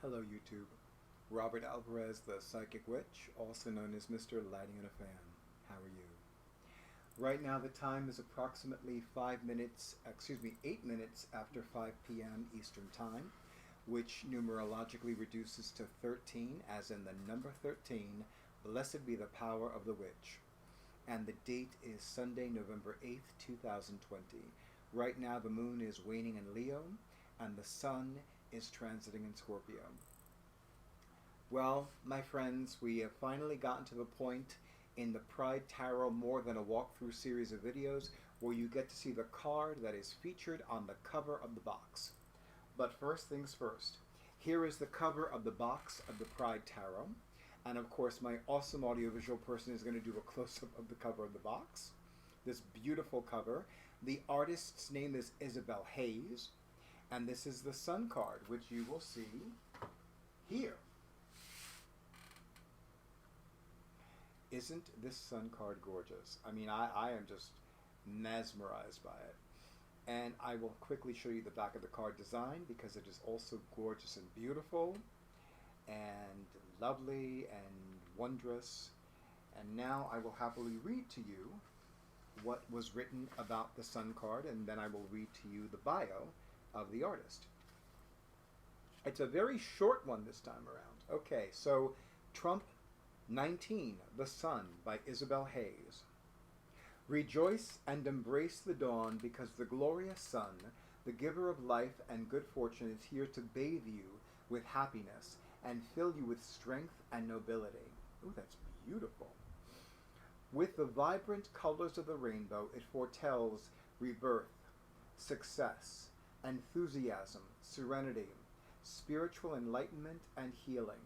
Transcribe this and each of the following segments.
Hello YouTube. Robert Alvarez, the Psychic Witch, also known as Mr. Lighting in a Fan. How are you? Right now the time is approximately 8 minutes after 5 p.m. Eastern Time, which numerologically reduces to 13, as in the number 13, blessed be the power of the witch. And the date is Sunday, November 8th, 2020. Right now the moon is waning in Leo, and the sun is transiting in Scorpio. Well, my friends, we have finally gotten to the point in the Pride Tarot More Than a Walkthrough series of videos where you get to see the card that is featured on the cover of the box. But first things first, here is the cover of the box of the Pride Tarot. And of course, my awesome audiovisual person is going to do a close-up of the cover of the box. This beautiful cover. The artist's name is Isabel Hayes. And this is the Sun card, which you will see here. Isn't this Sun card gorgeous? I mean, I am just mesmerized by it. And I will quickly show you the back of the card design because it is also gorgeous and beautiful and lovely and wondrous. And now I will happily read to you what was written about the Sun card, and then I will read to you the bio of the artist. It's a very short one this time around. Okay, so Trump 19, The Sun by Isabel Hayes. Rejoice and embrace the dawn, because the glorious sun, the giver of life and good fortune, is here to bathe you with happiness and fill you with strength and nobility. Ooh, that's beautiful. With the vibrant colors of the rainbow, it foretells rebirth, success, enthusiasm, serenity, spiritual enlightenment, and healing.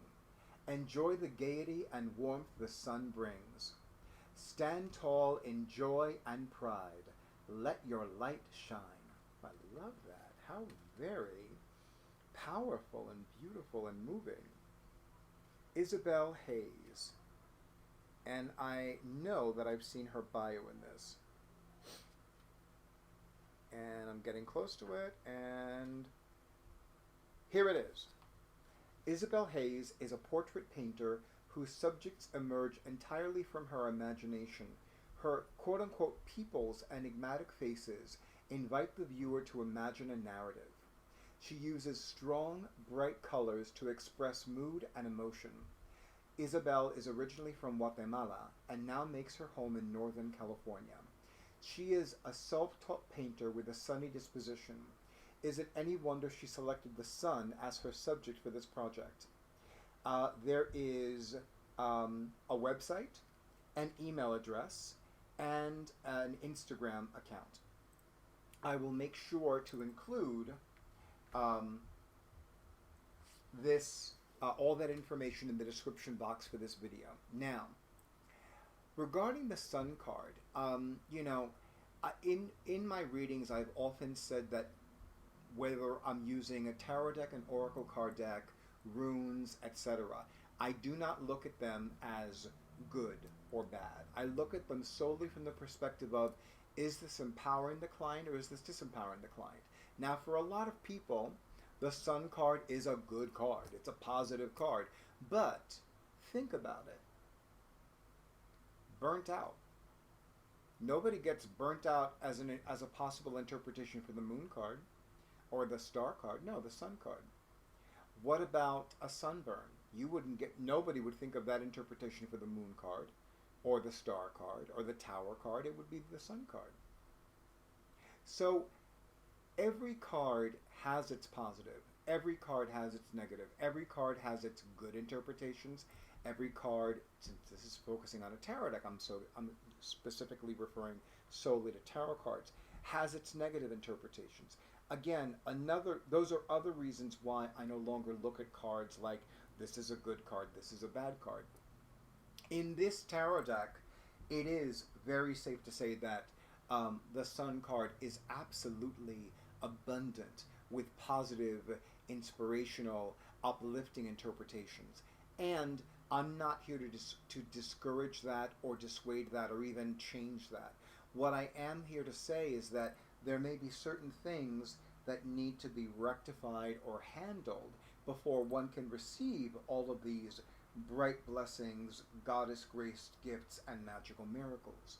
Enjoy the gaiety and warmth the sun brings. Stand tall in joy and pride. Let your light shine. I love that. How very powerful and beautiful and moving. Isabel Hayes. And I know that I've seen her bio in this. And I'm getting close to it, and here it is. Isabel Hayes is a portrait painter whose subjects emerge entirely from her imagination. Her quote-unquote people's enigmatic faces invite the viewer to imagine a narrative. She uses strong, bright colors to express mood and emotion. Isabel is originally from Guatemala and now makes her home in Northern California. She is a self-taught painter with a sunny disposition. Is it any wonder she selected the sun as her subject for this project? There is a website, an email address, and an Instagram account. I will make sure to include all that information in the description box for this video. Now, regarding the Sun card, in my readings, I've often said that whether I'm using a tarot deck, an oracle card deck, runes, etc., I do not look at them as good or bad. I look at them solely from the perspective of, is this empowering the client or is this disempowering the client? Now, for a lot of people, the Sun card is a good card. It's a positive card. But think about it. Burnt out. Nobody gets burnt out as a possible interpretation for the Moon card or the Star card. No, the Sun card. What about a sunburn? Nobody would think of that interpretation for the Moon card or the Star card or the Tower card. It would be the Sun card. So every card has its positive. Every card has its negative. Every card has its good interpretations. Every card, since this is focusing on a tarot deck, I'm specifically referring solely to tarot cards, has its negative interpretations. Again, those are other reasons why I no longer look at cards like this is a good card, this is a bad card. In this tarot deck, it is very safe to say that the Sun card is absolutely abundant with positive, inspirational, uplifting interpretations. And I'm not here to discourage that or dissuade that or even change that. What I am here to say is that there may be certain things that need to be rectified or handled before one can receive all of these bright blessings, goddess graced gifts, and magical miracles.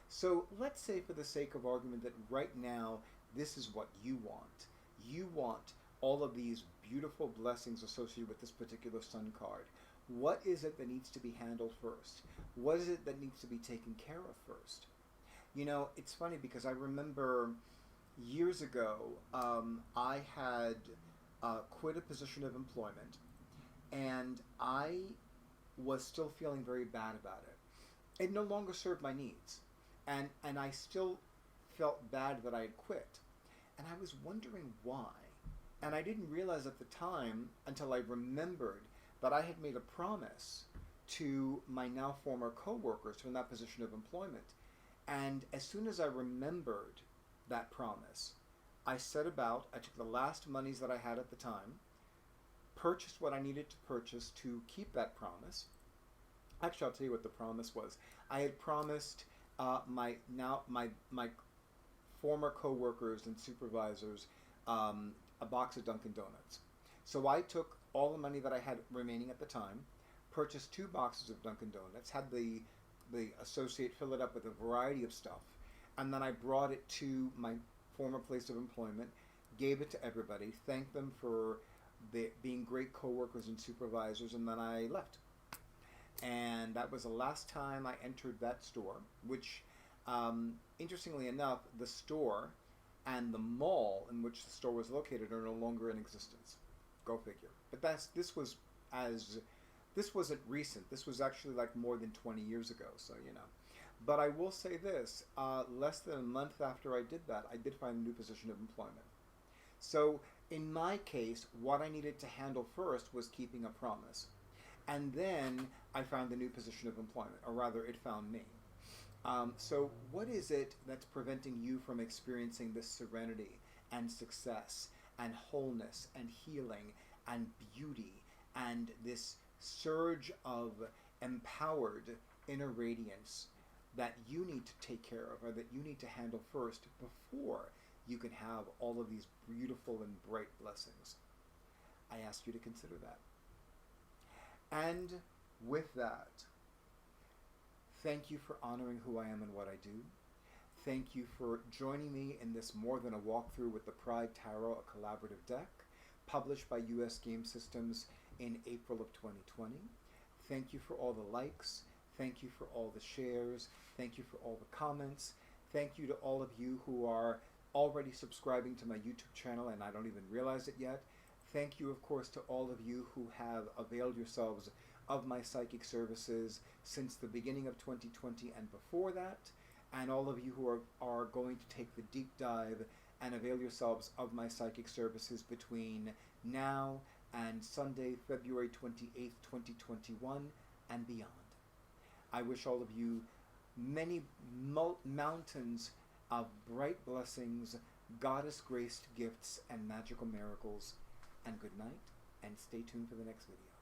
So let's say, for the sake of argument, that right now this is what you want. You want all of these beautiful blessings associated with this particular sun card. What is it that needs to be handled first? What is it that needs to be taken care of first? You know, it's funny because I remember years ago, I had quit a position of employment, and I was still feeling very bad about it. It no longer served my needs, and I still felt bad that I had quit, and I was wondering why. And I didn't realize at the time until I remembered that I had made a promise to my now former co-workers from that position of employment. And as soon as I remembered that promise, I set about, I took the last monies that I had at the time, purchased what I needed to purchase to keep that promise. Actually, I'll tell you what the promise was. I had promised my former co-workers and supervisors a box of Dunkin' Donuts. So I took all the money that I had remaining at the time, purchased 2 boxes of Dunkin' Donuts, had the associate fill it up with a variety of stuff, and then I brought it to my former place of employment, gave it to everybody, thanked them for being great co-workers and supervisors, and then I left. And that was the last time I entered that store, which, interestingly enough, the store and the mall in which the store was located are no longer in existence. Go figure. But this wasn't recent. This was actually like more than 20 years ago, so you know. But I will say this, less than a month after I did that, I did find a new position of employment. So in my case, what I needed to handle first was keeping a promise. And then I found a new position of employment, or rather it found me. So what is it that's preventing you from experiencing this serenity and success and wholeness and healing and beauty and this surge of empowered inner radiance that you need to take care of, or that you need to handle first before you can have all of these beautiful and bright blessings? I ask you to consider that. And with that, thank you for honoring who I am and what I do. Thank you for joining me in this more than a walkthrough with the Pride Tarot, a collaborative deck, published by US Game Systems in April of 2020. Thank you for all the likes. Thank you for all the shares. Thank you for all the comments. Thank you to all of you who are already subscribing to my YouTube channel and I don't even realize it yet. Thank you, of course, to all of you who have availed yourselves of my psychic services since the beginning of 2020 and before that, and all of you who are going to take the deep dive and avail yourselves of my psychic services between now and Sunday, February 28th, 2021 and beyond. I wish all of you many mountains of bright blessings, goddess-graced gifts, and magical miracles. And good night, and stay tuned for the next video.